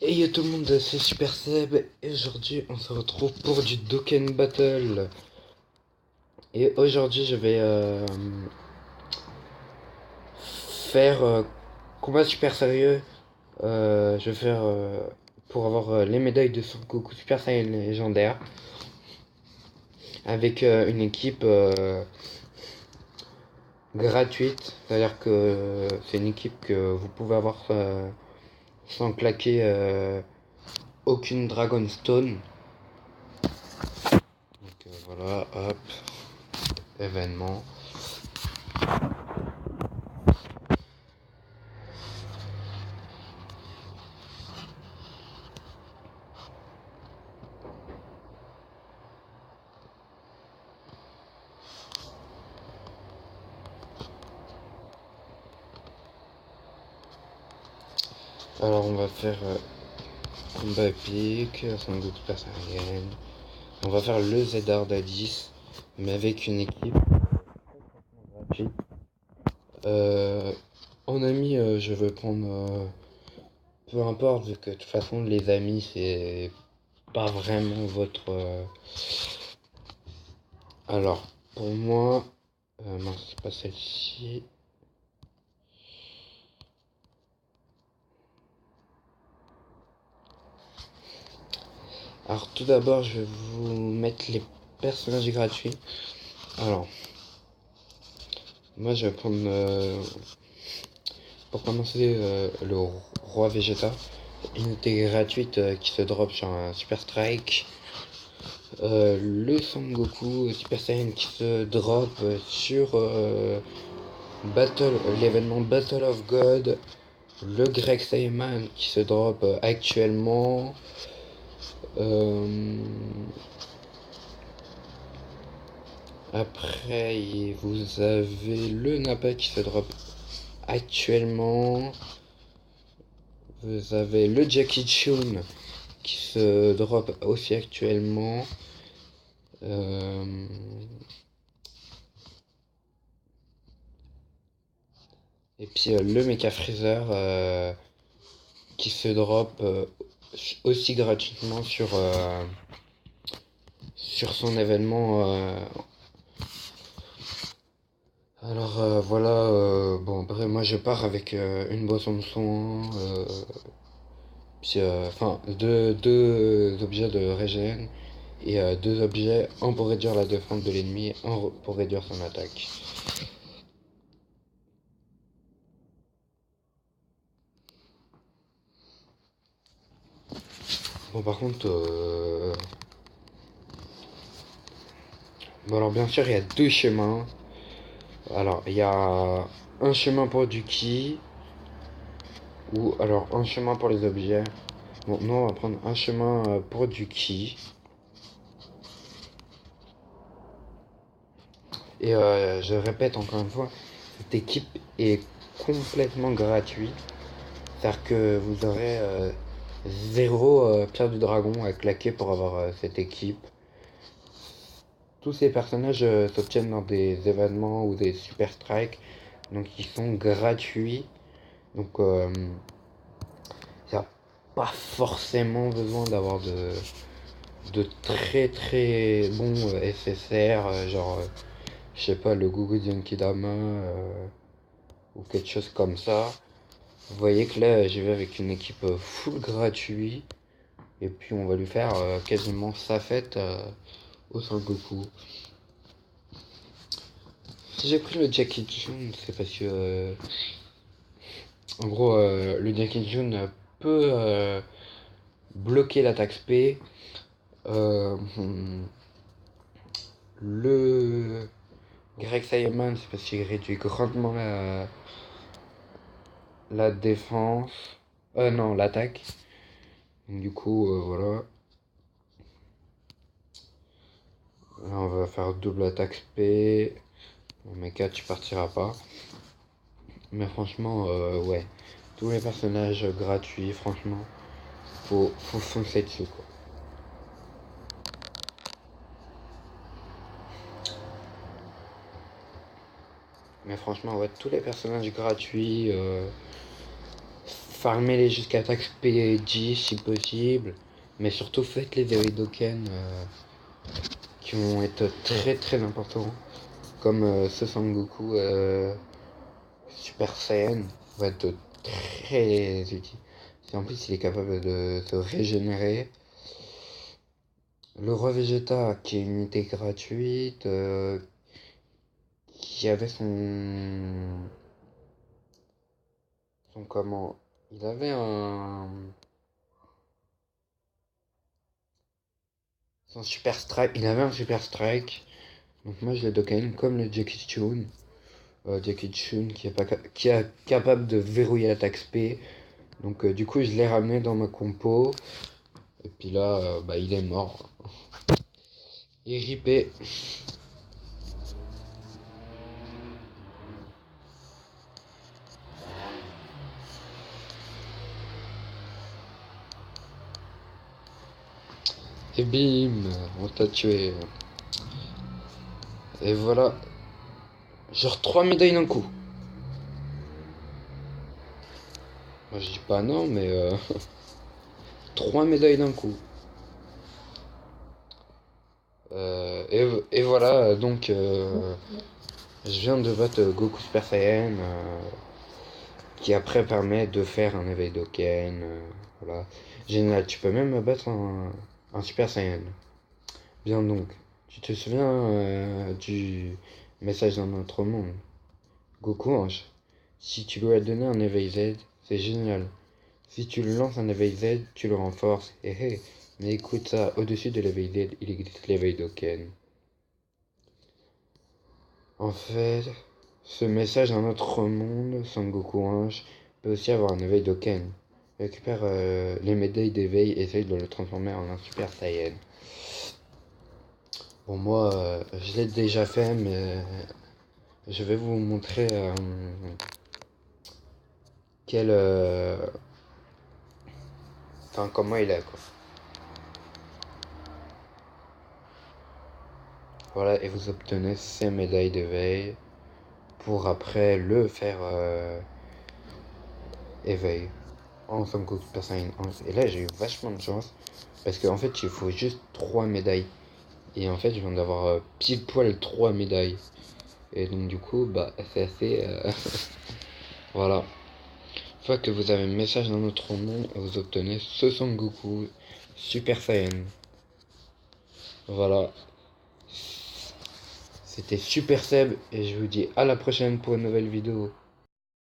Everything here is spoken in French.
Hey yo tout le monde, c'est Super Seb et aujourd'hui on se retrouve pour du Dokkan Battle. Et aujourd'hui je vais faire combat super sérieux. Je vais faire pour avoir les médailles de Son Goku Super Saiyan légendaire avec une équipe gratuite. C'est-à-dire que c'est une équipe que vous pouvez avoir sans claquer aucune Dragon Stone. Donc voilà, hop, événement. Alors on va faire combat épique, Son Goku Super Saiyan. On va faire le Zedard à 10, mais avec une équipe gratuite. En ami, je vais prendre peu importe, vu que de toute façon les amis c'est pas vraiment votre. Alors pour moi, mince, c'est pas celle-ci. Alors tout d'abord, je vais vous mettre les personnages gratuits. Alors, moi je vais prendre pour commencer le roi Vegeta, unité gratuite qui se drop sur un Super Strike. Le Son Goku Super Saiyan qui se drop sur l'événement Battle of God. Le Greg Saiyaman qui se drop actuellement. Après, vous avez le Nappa qui se drop actuellement. Vous avez le Jackie Chun qui se drop aussi actuellement. Et puis le Mecha Freezer qui se drop aussi gratuitement sur son événement. Alors voilà, bon après moi je pars avec une boisson de son, puis enfin deux objets de régène et deux objets, un pour réduire la défense de l'ennemi, un pour réduire son attaque. Bon par contre, bon alors bien sûr il y a deux chemins. Alors il y a un chemin pour du ki, ou alors un chemin pour les objets. Bon nous on va prendre un chemin pour du ki. Et je répète encore une fois, cette équipe est complètement gratuite. C'est-à-dire que vous aurez zéro pierre du dragon à claquer pour avoir cette équipe. Tous ces personnages s'obtiennent dans des événements ou des super strikes, donc ils sont gratuits. Donc il n'y a pas forcément besoin d'avoir de très très bons SSR, genre je sais pas, le Gugu Dama ou quelque chose comme ça. Vous voyez que là j'y vais avec une équipe full gratuit. Et puis on va lui faire quasiment sa fête au Goku. Si j'ai pris le Jackie Jun, c'est parce que en gros le Jackie Jun peut bloquer l'attaque SP. Euh, le Greg Saiyaman, c'est parce qu'il réduit grandement la défense. Non, l'attaque. Donc, du coup, voilà. Là, on va faire double attaque SP. Bon, mais 4, tu partiras pas. Mais franchement, ouais. Tous les personnages gratuits, franchement, faut foncer dessus, quoi. Mais franchement, ouais, tous les personnages gratuits, farmez-les jusqu'à attaque P10 si possible. Mais surtout faites les Viridoken qui vont être très très importants. Comme ce Sangoku Super Saiyan va être très utile. En plus il est capable de se régénérer. Le roi Vegeta qui est une unité gratuite. Qui avait son comment, il avait son super strike, il avait un super strike, donc moi je l'ai docké comme le Jackie Chun. Jackie Chun qui est capable de verrouiller l'attaque SP, donc du coup je l'ai ramené dans ma compo, et puis là bah il est mort, il est ripé. Et bim, on t'a tué. Et voilà, genre 3 médailles d'un coup. Moi je dis pas non, mais 3 médailles d'un coup. Et voilà, donc je viens de battre Goku Super Saiyan, qui après permet de faire un éveil d'Oken. Voilà. Génial, tu peux même battre un Super Saiyan. Bien donc, tu te souviens du message d'un autre monde? Goku Ange, si tu lui as donné un éveil Z, c'est génial. Si tu lui lances un éveil Z, tu le renforces. Mais écoute ça, au-dessus de l'éveil Z, il existe l'éveil d'Oken. En fait, ce message d'un autre monde, Son Goku Ange, peut aussi avoir un éveil d'Oken. Récupère les médailles d'éveil et essaye de le transformer en un Super Saiyan. Bon, moi, je l'ai déjà fait, mais je vais vous montrer quel. Enfin, comment il est, quoi. Voilà, et vous obtenez ces médailles d'éveil pour après le faire éveil en Son Goku Super Saiyan 11. Et là, j'ai eu vachement de chance parce qu'en fait, il faut juste 3 médailles. Et en fait, je viens d'avoir pile poil 3 médailles. Et donc, du coup, bah, c'est assez. Voilà. Une fois que vous avez un message dans notre monde, vous obtenez ce Son Goku Super Saiyan. Voilà. C'était Super Seb et je vous dis à la prochaine pour une nouvelle vidéo.